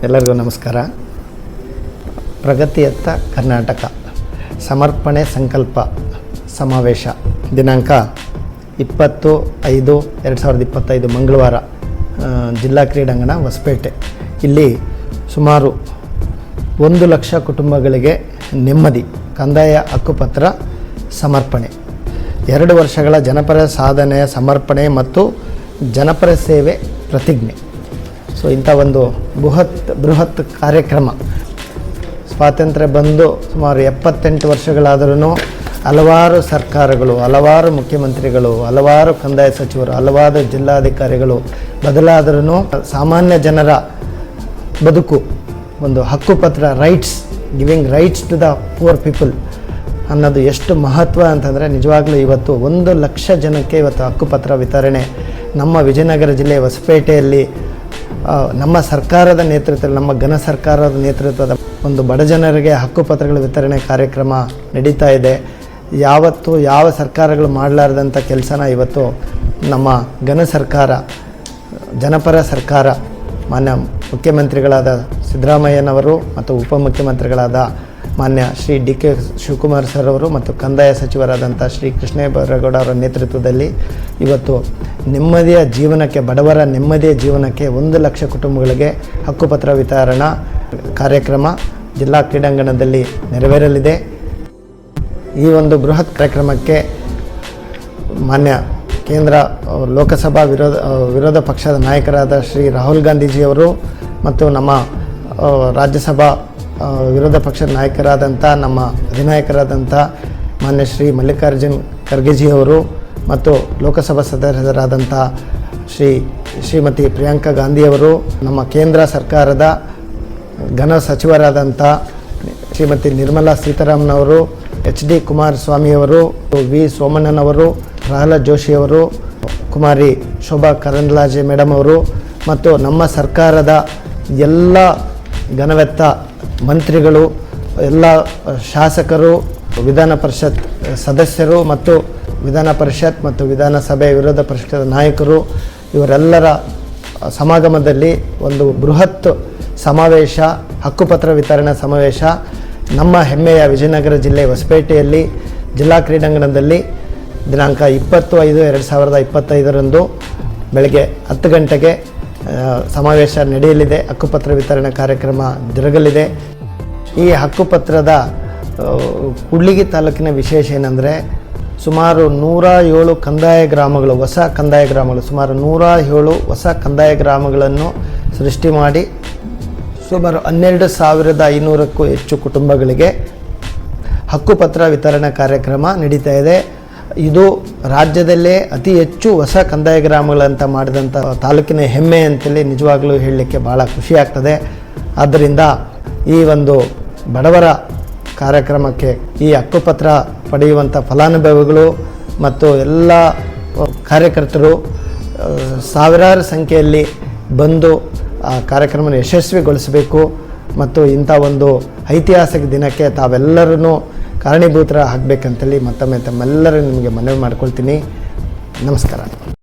ಎಲ್ಲರಿಗೂ ನಮಸ್ಕಾರ. ಪ್ರಗತಿಯತ್ತ ಕರ್ನಾಟಕ ಸಮರ್ಪಣೆ ಸಂಕಲ್ಪ ಸಮಾವೇಶ ದಿನಾಂಕ 20/5/2025 ಮಂಗಳವಾರ ಜಿಲ್ಲಾ ಕ್ರೀಡಾಂಗಣ ಹೊಸಪೇಟೆ. ಇಲ್ಲಿ ಸುಮಾರು 1 ಲಕ್ಷ ಕುಟುಂಬಗಳಿಗೆ ನೆಮ್ಮದಿ ಕಂದಾಯ ಹಕ್ಕುಪತ್ರ ಸಮರ್ಪಣೆ, 2 ವರ್ಷಗಳ ಜನಪರ ಸಾಧನೆಯ ಸಮರ್ಪಣೆ ಮತ್ತು ಜನಪರ ಸೇವೆ ಪ್ರತಿಜ್ಞೆ. ಸೊ ಇಂಥ ಒಂದು ಬೃಹತ್ ಕಾರ್ಯಕ್ರಮ. ಸ್ವಾತಂತ್ರ್ಯ ಬಂದು ಸುಮಾರು 78 ವರ್ಷಗಳಾದರೂ ಹಲವಾರು ಸರ್ಕಾರಗಳು, ಹಲವಾರು ಮುಖ್ಯಮಂತ್ರಿಗಳು, ಹಲವಾರು ಕಂದಾಯ ಸಚಿವರು, ಹಲವಾರು ಜಿಲ್ಲಾಧಿಕಾರಿಗಳು ಬದಲಾದರೂ ಸಾಮಾನ್ಯ ಜನರ ಬದುಕು ಒಂದು ಹಕ್ಕುಪತ್ರ, giving rights to the poor people ಅನ್ನೋದು ಎಷ್ಟು ಮಹತ್ವ ಅಂತಂದರೆ ನಿಜವಾಗ್ಲೂ ಇವತ್ತು 1 ಲಕ್ಷ ಜನಕ್ಕೆ ಇವತ್ತು ಹಕ್ಕುಪತ್ರ ವಿತರಣೆ ನಮ್ಮ ವಿಜಯನಗರ ಜಿಲ್ಲೆ ಹೊಸಪೇಟೆಯಲ್ಲಿ ನಮ್ಮ ಸರ್ಕಾರದ ನೇತೃತ್ವದಲ್ಲಿ, ನಮ್ಮ ಘನ ಸರ್ಕಾರದ ನೇತೃತ್ವದ ಒಂದು ಬಡ ಜನರಿಗೆ ಹಕ್ಕುಪತ್ರಗಳ ವಿತರಣೆ ಕಾರ್ಯಕ್ರಮ ನಡೀತಾ ಇದೆ. ಯಾವತ್ತು ಯಾವ ಸರ್ಕಾರಗಳು ಮಾಡಲಾರ್ದಂಥ ಕೆಲಸನ ಇವತ್ತು ನಮ್ಮ ಘನ ಸರ್ಕಾರ, ಜನಪರ ಸರ್ಕಾರ, ಮಾನ್ಯ ಮುಖ್ಯಮಂತ್ರಿಗಳಾದ ಸಿದ್ದರಾಮಯ್ಯನವರು ಮತ್ತು ಉಪಮುಖ್ಯಮಂತ್ರಿಗಳಾದ ಮಾನ್ಯ ಶ್ರೀ ಡಿ.ಕೆ. ಶಿವಕುಮಾರ್ ಸರ್ ಅವರು ಮತ್ತು ಕಂದಾಯ ಸಚಿವರಾದಂಥ ಶ್ರೀ ಕೃಷ್ಣೇಗೌಡ ಅವರ ನೇತೃತ್ವದಲ್ಲಿ ಇವತ್ತು ನೆಮ್ಮದಿಯ ಜೀವನಕ್ಕೆ, ಬಡವರ ನೆಮ್ಮದಿಯ ಜೀವನಕ್ಕೆ 1 ಲಕ್ಷ ಕುಟುಂಬಗಳಿಗೆ ಹಕ್ಕುಪತ್ರ ವಿತರಣಾ ಕಾರ್ಯಕ್ರಮ ಜಿಲ್ಲಾ ಕ್ರೀಡಾಂಗಣದಲ್ಲಿ ನೆರವೇರಲಿದೆ. ಈ ಒಂದು ಬೃಹತ್ ಕಾರ್ಯಕ್ರಮಕ್ಕೆ ಮಾನ್ಯ ಕೇಂದ್ರ ಲೋಕಸಭಾ ವಿರೋಧ ಪಕ್ಷದ ನಾಯಕರಾದ ಶ್ರೀ ರಾಹುಲ್ ಗಾಂಧೀಜಿಯವರು ಮತ್ತು ನಮ್ಮ ರಾಜ್ಯಸಭಾ ವಿರೋಧ ಪಕ್ಷದ ನಾಯಕರಾದಂಥ ನಮ್ಮ ಅಧಿನಾಯಕರಾದಂಥ ಮಾನ್ಯ ಶ್ರೀ ಮಲ್ಲಿಕಾರ್ಜುನ್ ಖರ್ಗೆಜಿಯವರು ಮತ್ತು ಲೋಕಸಭಾ ಸದಸ್ಯರಾದಂಥ ಶ್ರೀಮತಿ ಪ್ರಿಯಾಂಕಾ ಗಾಂಧಿಯವರು, ನಮ್ಮ ಕೇಂದ್ರ ಸರ್ಕಾರದ ಘನ ಸಚಿವರಾದಂಥ ಶ್ರೀಮತಿ ನಿರ್ಮಲಾ ಸೀತಾರಾಮನ್, HD ಕುಮಾರಸ್ವಾಮಿಯವರು, ವಿ ಸೋಮಣ್ಣನವರು, ಪ್ರಹ್ಲಾದ್ ಜೋಶಿಯವರು, ಕುಮಾರಿ ಶೋಭಾ ಕರಂದ್ಲಾಜೆ ಮೇಡಮ್ ಅವರು ಮತ್ತು ನಮ್ಮ ಸರ್ಕಾರದ ಎಲ್ಲ ಘನವೆತ್ತ ಮಂತ್ರಿಗಳು, ಎಲ್ಲ ಶಾಸಕರು, ವಿಧಾನ ಪರಿಷತ್ ಸದಸ್ಯರು ಮತ್ತು ವಿಧಾನ ಪರಿಷತ್ ಮತ್ತು ವಿಧಾನಸಭೆ ವಿರೋಧ ಪಕ್ಷದ ನಾಯಕರು, ಇವರೆಲ್ಲರ ಸಮಾಗಮದಲ್ಲಿ ಒಂದು ಬೃಹತ್ ಸಮಾವೇಶ, ಹಕ್ಕುಪತ್ರ ವಿತರಣಾ ಸಮಾವೇಶ ನಮ್ಮ ಹೆಮ್ಮೆಯ ವಿಜಯನಗರ ಜಿಲ್ಲೆ ಹೊಸಪೇಟೆಯಲ್ಲಿ ಜಿಲ್ಲಾ ಕ್ರೀಡಾಂಗಣದಲ್ಲಿ ದಿನಾಂಕ 20/5/2025 ಬೆಳಗ್ಗೆ 10 ಗಂಟೆಗೆ ಸಮಾವೇಶ ನಡೆಯಲಿದೆ. ಹಕ್ಕುಪತ್ರ ವಿತರಣೆ ಕಾರ್ಯಕ್ರಮ ಜರುಗಲಿದೆ. ಈ ಹಕ್ಕುಪತ್ರದ ಕೂಡ್ಲಿಗಿ ತಾಲೂಕಿನ ವಿಶೇಷ ಏನಂದರೆ ಸುಮಾರು 107 ಕಂದಾಯ ಗ್ರಾಮಗಳು, ಹೊಸ ಕಂದಾಯ ಗ್ರಾಮಗಳು, ಸುಮಾರು 107 ಹೊಸ ಕಂದಾಯ ಗ್ರಾಮಗಳನ್ನು ಸೃಷ್ಟಿ ಮಾಡಿ ಸುಮಾರು 12,500ಕ್ಕೂ ಹೆಚ್ಚು ಕುಟುಂಬಗಳಿಗೆ ಹಕ್ಕುಪತ್ರ ವಿತರಣಾ ಕಾರ್ಯಕ್ರಮ ನಡೀತಾ ಇದೆ. ಇದು ರಾಜ್ಯದಲ್ಲೇ ಅತಿ ಹೆಚ್ಚು ಹೊಸ ಕಂದಾಯ ಗ್ರಾಮಗಳಂತ ಮಾಡಿದಂಥ ತಾಲೂಕಿನ ಹೆಮ್ಮೆ ಅಂತೇಳಿ ನಿಜವಾಗ್ಲೂ ಹೇಳಲಿಕ್ಕೆ ಭಾಳ ಖುಷಿ ಆಗ್ತದೆ. ಆದ್ದರಿಂದ ಈ ಒಂದು ಬಡವರ ಕಾರ್ಯಕ್ರಮಕ್ಕೆ ಈ ಹಕ್ಕುಪತ್ರ ಪಡೆಯುವಂಥ ಫಲಾನುಭವಿಗಳು ಮತ್ತು ಎಲ್ಲ ಕಾರ್ಯಕರ್ತರು ಸಾವಿರಾರು ಸಂಖ್ಯೆಯಲ್ಲಿ ಬಂದು ಆ ಕಾರ್ಯಕ್ರಮವನ್ನು ಯಶಸ್ವಿಗೊಳಿಸಬೇಕು ಮತ್ತು ಇಂಥ ಒಂದು ಐತಿಹಾಸಿಕ ದಿನಕ್ಕೆ ತಾವೆಲ್ಲರೂ ಕಾರಣೀಭೂತರ ಆಗಬೇಕಂತೇಳಿ ಮತ್ತೊಮ್ಮೆ ತಮ್ಮೆಲ್ಲರೂ ನಿಮಗೆ ಮನವಿ ಮಾಡ್ಕೊಳ್ತೀನಿ. ನಮಸ್ಕಾರ.